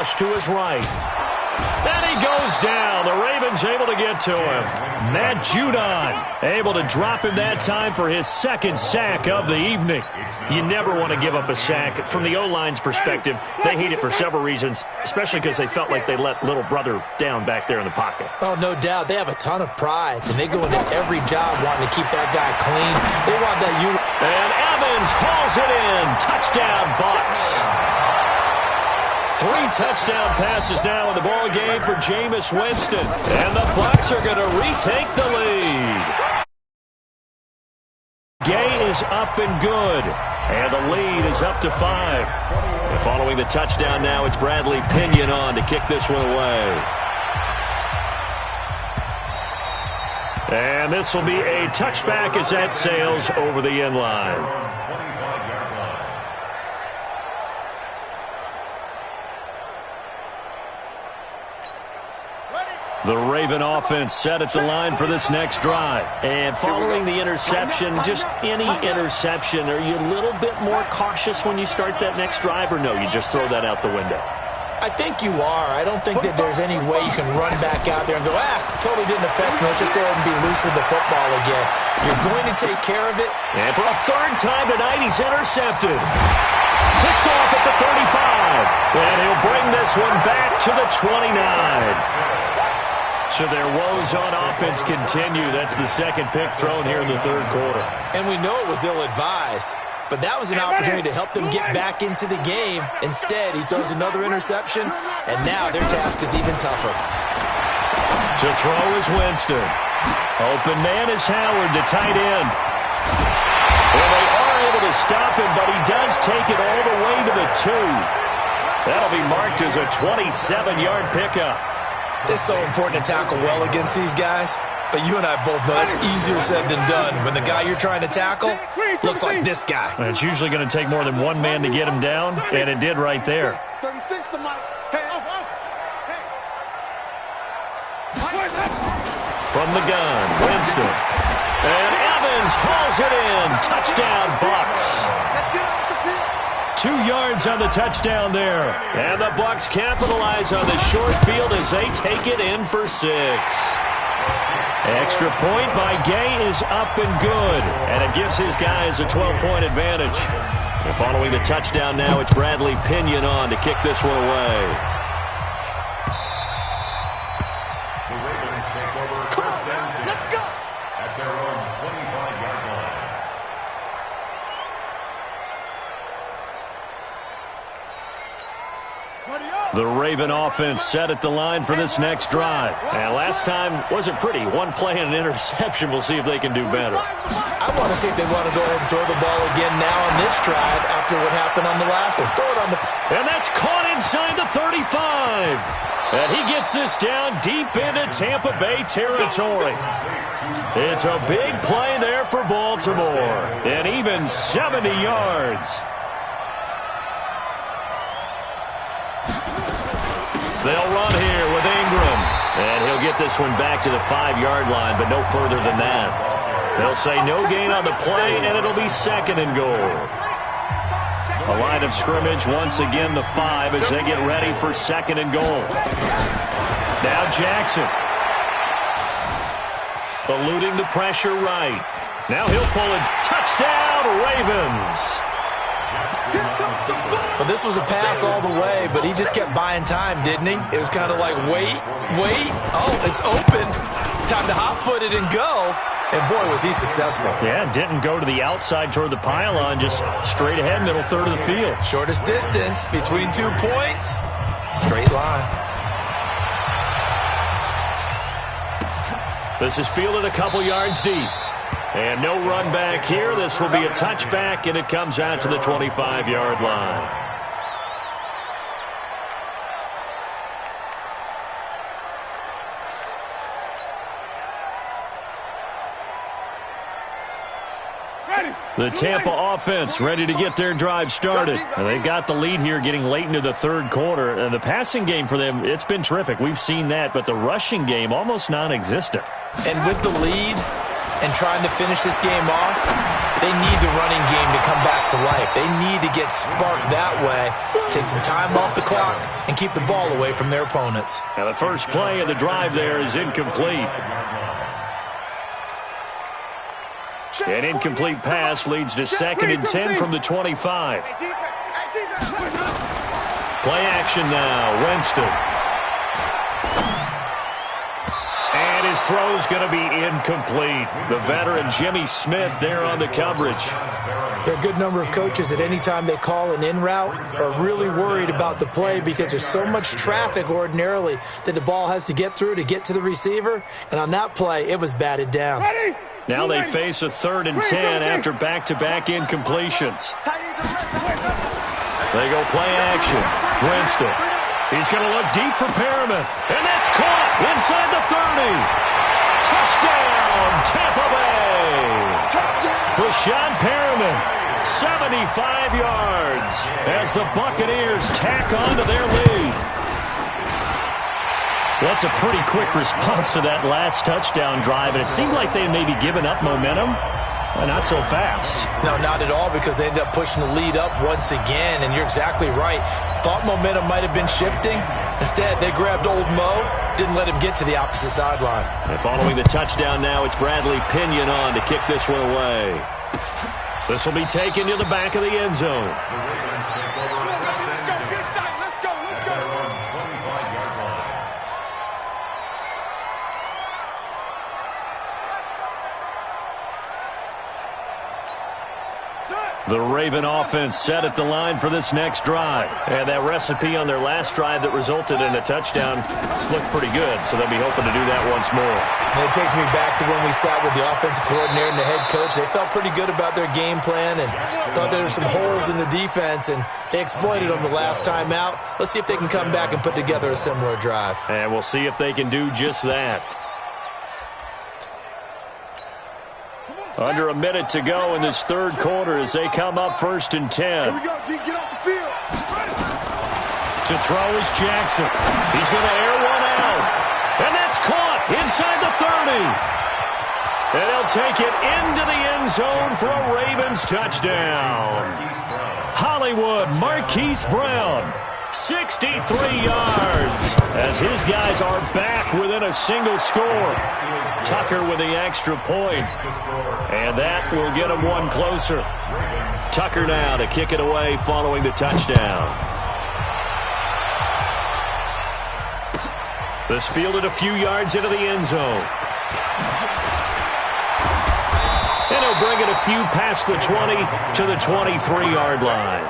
To his right. And he goes down. The Ravens able to get to him. Matt Judon able to drop him that time for his second sack of the evening. You never want to give up a sack. From the O-line's perspective, they hate it for several reasons, especially because they felt like they let little brother down back there in the pocket. Oh, no doubt. They have a ton of pride, and they go into every job wanting to keep that guy clean. They want that unit. And Evans hauls it in. Touchdown, Bucs. 3 touchdown passes now in the ball game for Jameis Winston. And the Bucs are going to retake the lead. Gay is up and good. And the lead is up to 5. And following the touchdown now, it's Bradley Pinion on to kick this one away. And this will be a touchback as that sails over the end line. The Raven offense set at the line for this next drive. And following the interception, just any interception, are you a little bit more cautious when you start that next drive, or no, you just throw that out the window? I think you are. I don't think that there's any way you can run back out there and go, totally didn't affect me. Let's just go ahead and be loose with the football again. You're going to take care of it. And for a third time tonight, he's intercepted. Picked off at the 35. And he'll bring this one back to the 29. So their woes on offense continue. That's the second pick thrown here in the third quarter. And we know it was ill-advised, but that was an opportunity to help them get back into the game. Instead, he throws another interception, and now their task is even tougher. To throw is Winston. Open man is Howard, the tight end. Well, they are able to stop him, but he does take it all the way to the 2. That'll be marked as a 27-yard pickup. It's so important to tackle well against these guys, but you and I both know it's easier said than done when the guy you're trying to tackle looks like this guy. And it's usually going to take more than one man to get him down, and it did right there. From the gun, Winston. And Evans hauls it in. Touchdown, Bucs. 2 yards on the touchdown there. And the Bucs capitalize on the short field as they take it in for 6. Extra point by Gay is up and good. And it gives his guys a 12-point advantage. And following the touchdown now, it's Bradley Pinion on to kick this one away. The Ravens take over first down. Let's go! At their own 25-yard line. The Raven offense set at the line for this next drive. And last time wasn't pretty. One play and an interception. We'll see if they can do better. I want to see if they want to go ahead and throw the ball again now on this drive after what happened on the last one. Throw it on the... And that's caught inside the 35. And he gets this down deep into Tampa Bay territory. It's a big play there for Baltimore. And even 70 yards. They'll run here with Ingram. And he'll get this one back to the 5-yard line, but no further than that. They'll say no gain on the play, and it'll be second and goal. A line of scrimmage, once again the 5 as they get ready for second and goal. Now Jackson. Eluding the pressure right. Now he'll pull it. Touchdown, Ravens. Well, this was a pass all the way, but he just kept buying time, didn't he? It was kind of like, wait. Oh, it's open. Time to hot-foot it and go. And, boy, was he successful. Yeah, didn't go to the outside toward the pylon, just straight ahead, middle third of the field. Shortest distance between 2 points. Straight line. This is fielded a couple yards deep. And no run back here. This will be a touchback, and it comes out to the 25-yard line. The Tampa offense ready to get their drive started. And they've got the lead here getting late into the third quarter. And the passing game for them, it's been terrific. We've seen that, but the rushing game almost non-existent. And with the lead, and trying to finish this game off, they need the running game to come back to life. They need to get sparked that way, take some time off the clock, and keep the ball away from their opponents. And the first play of the drive there is incomplete. An incomplete pass leads to 2nd and 10 from the 25. Play action now, Winston. And his throw's going to be incomplete. The veteran Jimmy Smith there on the coverage. There are a good number of coaches that any time they call an in route are really worried about the play because there's so much traffic ordinarily that the ball has to get through to get to the receiver. And on that play, it was batted down. Now they face a 3rd and 10 after back-to-back incompletions. They go play action. Winston. He's going to look deep for Perriman. And that's caught inside the 30. Touchdown, Tampa Bay. Rashawn Perriman, 75 yards as the Buccaneers tack on to their lead. That's a pretty quick response to that last touchdown drive, and it seemed like they had maybe given up momentum. Not so fast. No, not at all, because they ended up pushing the lead up once again, and you're exactly right. Thought momentum might have been shifting. Instead, they grabbed old Mo, didn't let him get to the opposite sideline. And following the touchdown now, it's Bradley Pinion on to kick this one away. This will be taken to the back of the end zone. The Raven offense set at the line for this next drive. And that recipe on their last drive that resulted in a touchdown looked pretty good, so they'll be hoping to do that once more. And it takes me back to when we sat with the offensive coordinator and the head coach. They felt pretty good about their game plan and thought there were some holes in the defense, and they exploited them the last time out. Let's see if they can come back and put together a similar drive. And we'll see if they can do just that. Under a minute to go in this third quarter as they come up 1st and 10. Here we go, D. Get off the field. To throw is Jackson. He's going to air one out. And that's caught inside the 30. And he'll take it into the end zone for a Ravens touchdown. Hollywood Marquise Brown, 63 yards, as his guys are back within a single score. Tucker with the extra point, and that will get him one closer. Tucker now to kick it away following the touchdown. This fielded a few yards into the end zone. And he'll bring it a few past the 20 to the 23-yard line.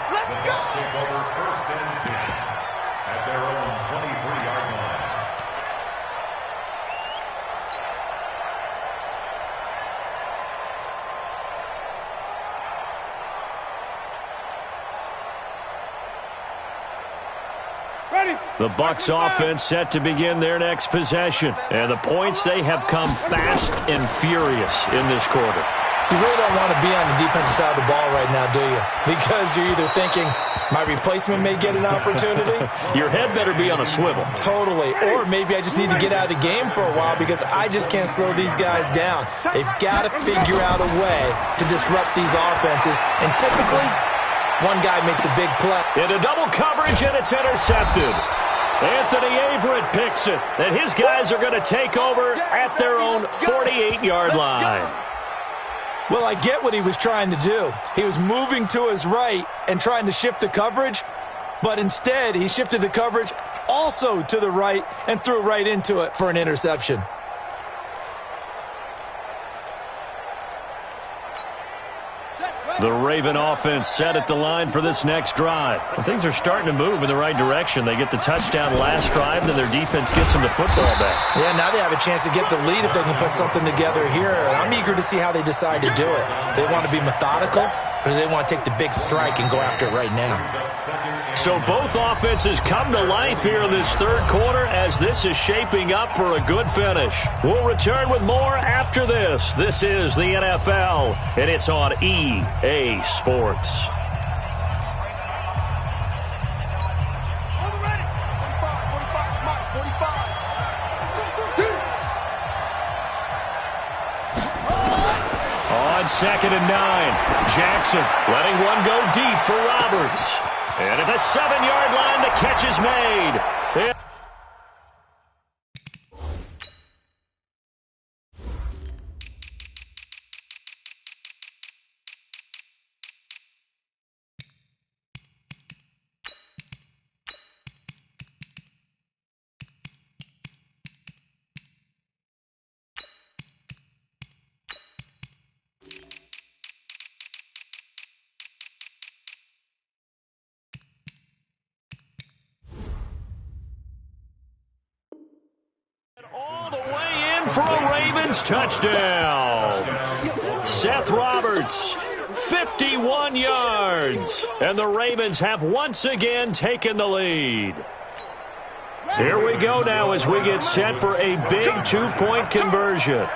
The Bucs offense set to begin their next possession. And the points, they have come fast and furious in this quarter. You really don't want to be on the defensive side of the ball right now, do you? Because you're either thinking, my replacement may get an opportunity. Your head better be on a swivel. Totally. Or maybe I just need to get out of the game for a while because I just can't slow these guys down. They've got to figure out a way to disrupt these offenses. And typically, one guy makes a big play. Into double coverage, and it's intercepted. Anthony Averett picks it, and his guys are going to take over at their own 48-yard line. Well, I get what he was trying to do. He was moving to his right and trying to shift the coverage, but instead he shifted the coverage also to the right and threw right into it for an interception. The Raven offense set at the line for this next drive. Things are starting to move in the right direction. They get the touchdown last drive, then their defense gets them the football back. Yeah, now they have a chance to get the lead if they can put something together here. I'm eager to see how they decide to do it. Do they want to be methodical, or do they want to take the big strike and go after it right now? So both offenses come to life here in this third quarter as this is shaping up for a good finish. We'll return with more after this. This is the NFL, and it's on EA Sports. 2nd and 9. Jackson letting one go deep for Roberts. And at the 7-yard line, the catch is made. All the way in for a Ravens touchdown. Seth Roberts, 51 yards. And the Ravens have once again taken the lead. Here we go now as we get set for a big 2-point conversion.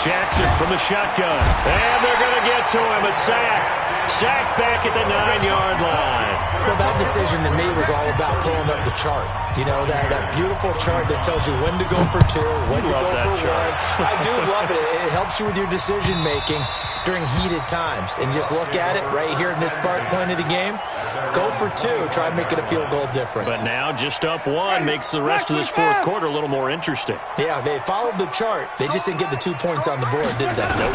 Jackson from the shotgun. And they're going to get to him. A sack. Sack back at the 9-yard line. Well, that decision to me was all about pulling up the chart. You know, that beautiful chart that tells you when to go for 2, when to go for 1. I do love it. It helps you with your decision-making during heated times. And just look at it right here in this point of the game. Go for 2. Try and make it a field goal difference. But now just up 1 makes the rest of this fourth quarter a little more interesting. Yeah, they followed the chart. They just didn't get the 2 points on the board, did they? Nope.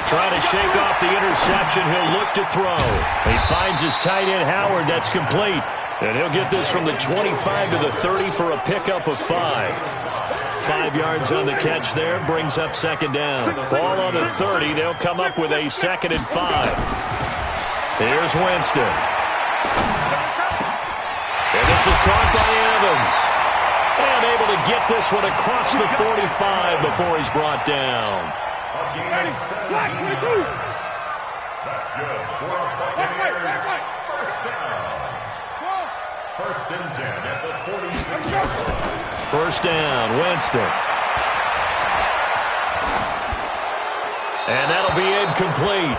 Trying to shake off the interception. He'll look to throw. He finds his tight end, Howard. That's complete. And he'll get this from the 25 to the 30 for a pickup of 5. 5 yards on the catch there. Brings up 2nd down. Ball on the 30. They'll come up with a 2nd and 5. Here's Winston. And this is caught by Evans. And able to get this one across the 45 before he's brought down. That's good for a Buccaneers first down. 1st and 10 at the 46-yard line. First down, Winston. And that'll be incomplete.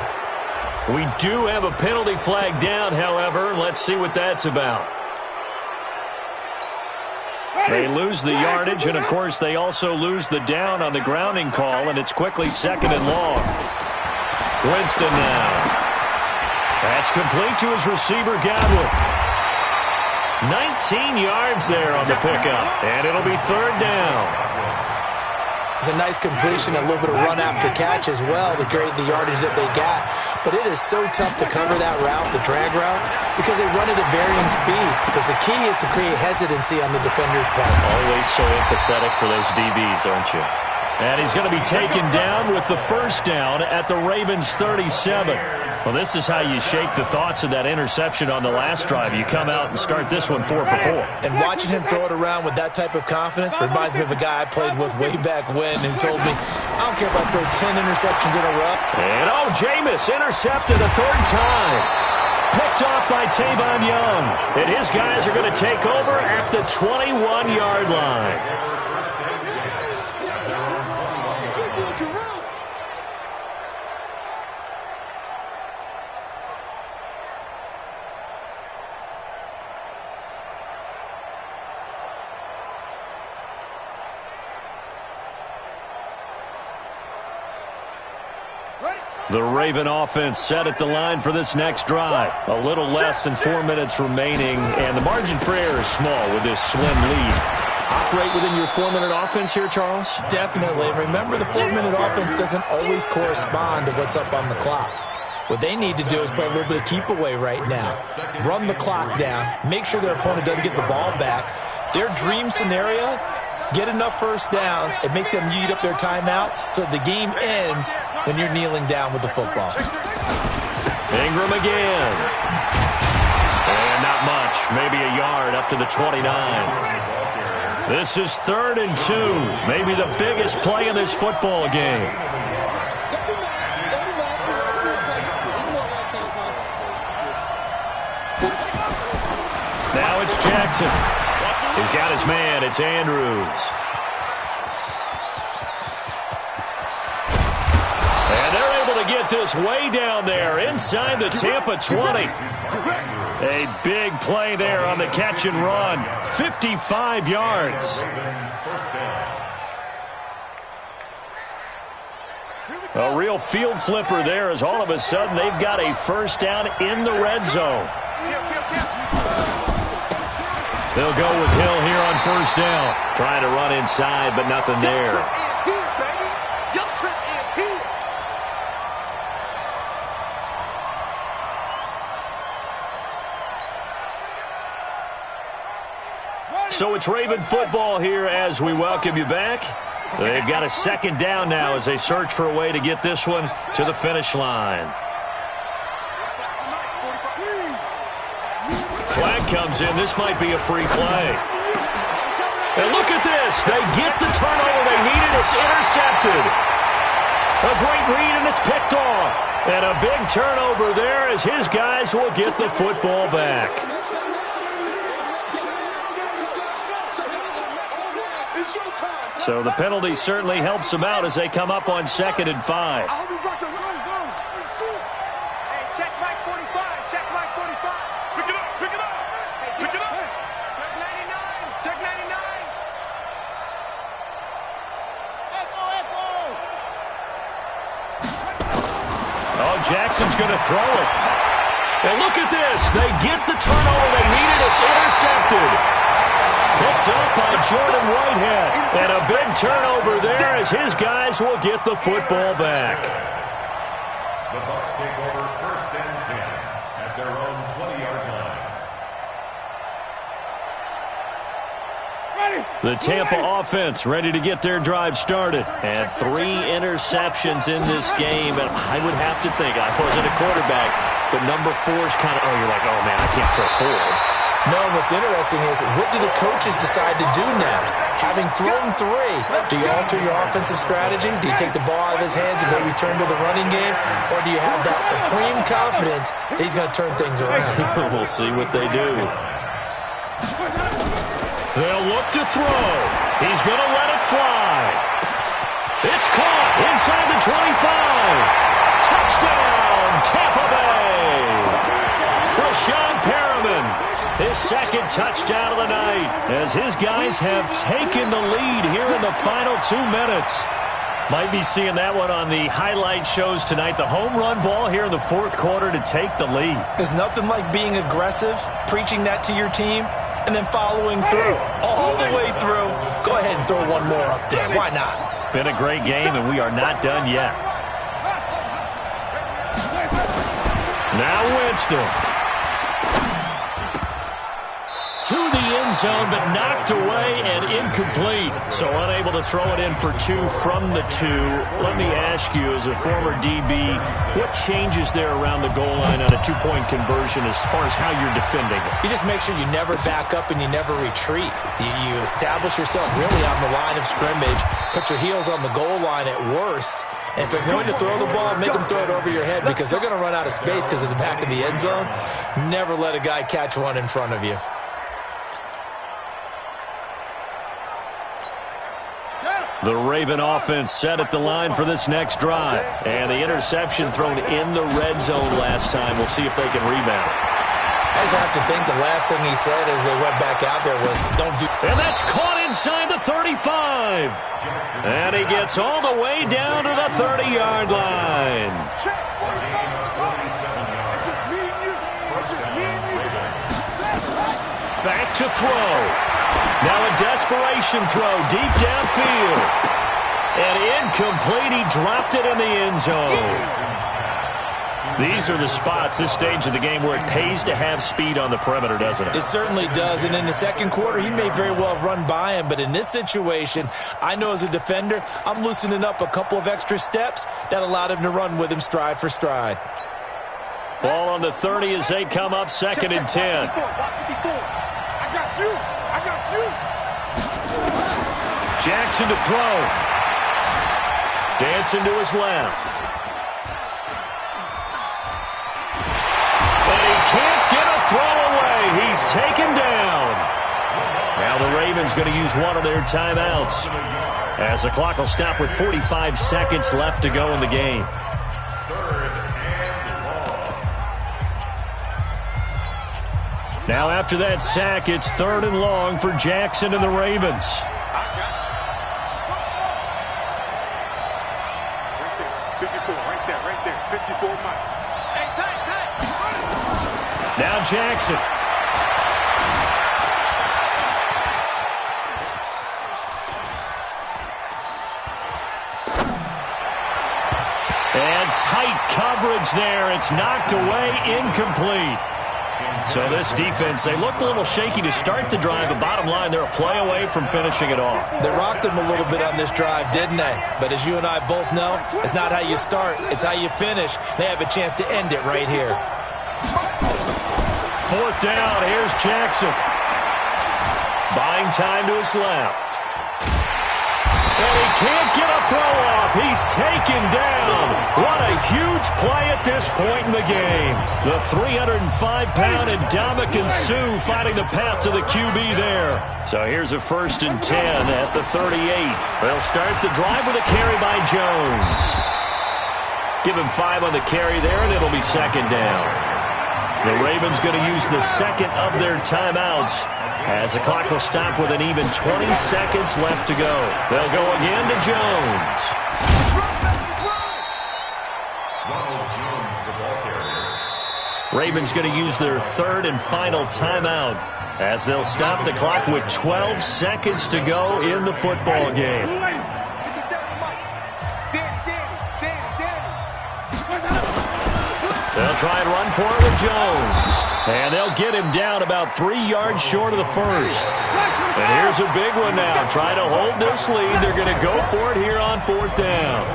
We do have a penalty flag down, however. Let's see what that's about. They lose the yardage, and, of course, they also lose the down on the grounding call, and it's quickly 2nd and long. Winston now. That's complete to his receiver, Godwin. 19 yards there on the pickup, and it'll be 3rd down. It's a nice completion, a little bit of run after catch as well to create the yardage that they got. But it is so tough to cover that route, the drag route, because they run it at varying speeds. Because the key is to create hesitancy on the defender's part. Always so empathetic for those DBs, aren't you? And he's going to be taken down with the first down at the Ravens' 37. Well, this is how you shake the thoughts of that interception on the last drive. You come out and start this one 4 for 4. And watching him throw it around with that type of confidence reminds me of a guy I played with way back when who told me, I don't care if I throw 10 interceptions in a row. And, Jameis intercepted a 3rd time. Picked off by Tavon Young. And his guys are going to take over at the 21-yard line. The Raven offense set at the line for this next drive. A little less than 4 minutes remaining, and the margin for error is small with this slim lead. Operate within your 4-minute offense here, Charles? Definitely. Remember, the 4-minute offense doesn't always correspond to what's up on the clock. What they need to do is play a little bit of keep away right now. Run the clock down. Make sure their opponent doesn't get the ball back. Their dream scenario, get enough first downs and make them eat up their timeouts so the game ends when you're kneeling down with the football. Ingram again. And not much. Maybe a yard up to the 29. This is 3rd and 2. Maybe the biggest play in this football game. Now it's Jackson. He's got his man. It's Andrews. And they're able to get this way down there inside the Tampa 20. A big play there on the catch and run. 55 yards. A real field flipper there as all of a sudden they've got a first down in the red zone. They'll go with Hill here on first down. Trying to run inside, but nothing there. So it's Raven football here as we welcome you back. They've got a second down now as they search for a way to get this one to the finish line. Flag comes in. This might be a free play. And look at this. They get the turnover they needed. It's intercepted. A great read, and it's picked off. And a big turnover there as his guys will get the football back. So the penalty certainly helps them out as they come up on 2nd and 5. Hey, check Mike 45. Check Mike 45. Pick it up. Pick it up. Hey, pick it up. Check 99. Check 99. Echo, echo. Oh, Jackson's going to throw it. And look at this. They get the turnover they needed. It's intercepted. Picked up by Jordan Whitehead. And a big turnover there as his guys will get the football back. The Bucs take over 1st and 10 at their own 20-yard line. The Tampa offense ready to get their drive started. And 3 interceptions in this game. And I would have to think, I wasn't a quarterback, but number 4 is kind of, you're like, oh, man, I can't throw forward. No, what's interesting is, what do the coaches decide to do now? Having thrown 3, do you alter your offensive strategy? Do you take the ball out of his hands and maybe turn to the running game? Or do you have that supreme confidence that he's going to turn things around? We'll see what they do. They'll look to throw. He's going to let it fly. It's caught inside the 25. Touchdown, Tampa Bay. Rashawn Perriman. His 2nd touchdown of the night as his guys have taken the lead here in the final 2 minutes. Might be seeing that one on the highlight shows tonight. The home run ball here in the 4th quarter to take the lead. There's nothing like being aggressive, preaching that to your team, and then following through, all the way through. Go ahead and throw one more up there. Why not? Been a great game, and we are not done yet. Now Winston. To the end zone, but knocked away and incomplete. So unable to throw it in for 2 from the 2. Let me ask you, as a former DB, what changes there around the goal line on a 2-point conversion as far as how you're defending it? You just make sure you never back up and you never retreat. You establish yourself really on the line of scrimmage, put your heels on the goal line at worst, and if they're going to throw the ball, make them throw it over your head because they're going to run out of space because of the back of the end zone. Never let a guy catch one in front of you. The Raven offense set at the line for this next drive. And the interception thrown in the red zone last time. We'll see if they can rebound. I just have to think the last thing he said as they went back out there was, don't do... And that's caught inside the 35. And he gets all the way down to the 30-yard line. Back to throw. Now a desperation throw deep downfield. And incomplete. He dropped it in the end zone. These are the spots, this stage of the game, where it pays to have speed on the perimeter, doesn't it? It certainly does. And in the 2nd quarter, he may very well have run by him. But in this situation, I know as a defender, I'm loosening up a couple of extra steps that allowed him to run with him stride for stride. Ball on the 30 as they come up 2nd and 10. I got you. I got you. Jackson to throw. Dancing to his left. And he can't get a throw away. He's taken down. Now the Ravens going to use one of their timeouts as the clock will stop with 45 seconds left to go in the game. Now after that sack, it's 3rd and long for Jackson and the Ravens. Pick it 54, Mike. Hey, tight. Now Jackson. And tight coverage there. It's knocked away, incomplete. So this defense, they looked a little shaky to start the drive, but bottom line, they're a play away from finishing it off. They rocked them a little bit on this drive, didn't they? But as you and I both know, it's not how you start, it's how you finish. They have a chance to end it right here. 4th down, here's Jackson. Buying time to his left. And he can't get a throw off. He's taken down. What a huge play at this point in the game. The 305-pound Ndamukong Suh finding the path to the QB there. So here's a 1st and 10 at the 38. They'll start the drive with a carry by Jones. Give him 5 on the carry there, and it'll be 2nd down. The Ravens going to use the 2nd of their timeouts as the clock will stop with an even 20 seconds left to go. They'll go again to Jones. Ravens going to use their 3rd and final timeout as they'll stop the clock with 12 seconds to go in the football game. They'll try and run for it with Jones. And they'll get him down about 3 yards short of the 1st. And here's a big one now. Trying to hold this lead. They're going to go for it here on 4th down.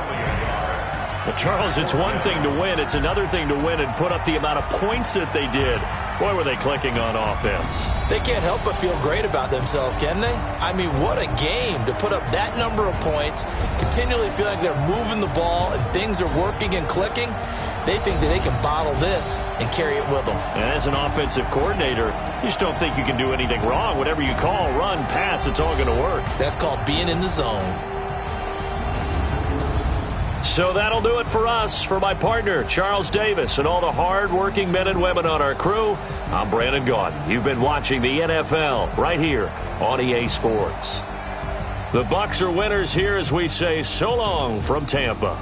Well, Charles, it's one thing to win. It's another thing to win and put up the amount of points that they did. Boy, were they clicking on offense. They can't help but feel great about themselves, can they? I mean, what a game to put up that number of points, continually feel like they're moving the ball and things are working and clicking. They think that they can bottle this and carry it with them. And as an offensive coordinator, you just don't think you can do anything wrong. Whatever you call, run, pass, it's all going to work. That's called being in the zone. So that'll do it for us. For my partner, Charles Davis, and all the hard-working men and women on our crew, I'm Brandon Gaudin. You've been watching the NFL right here on EA Sports. The Bucs are winners here as we say so long from Tampa.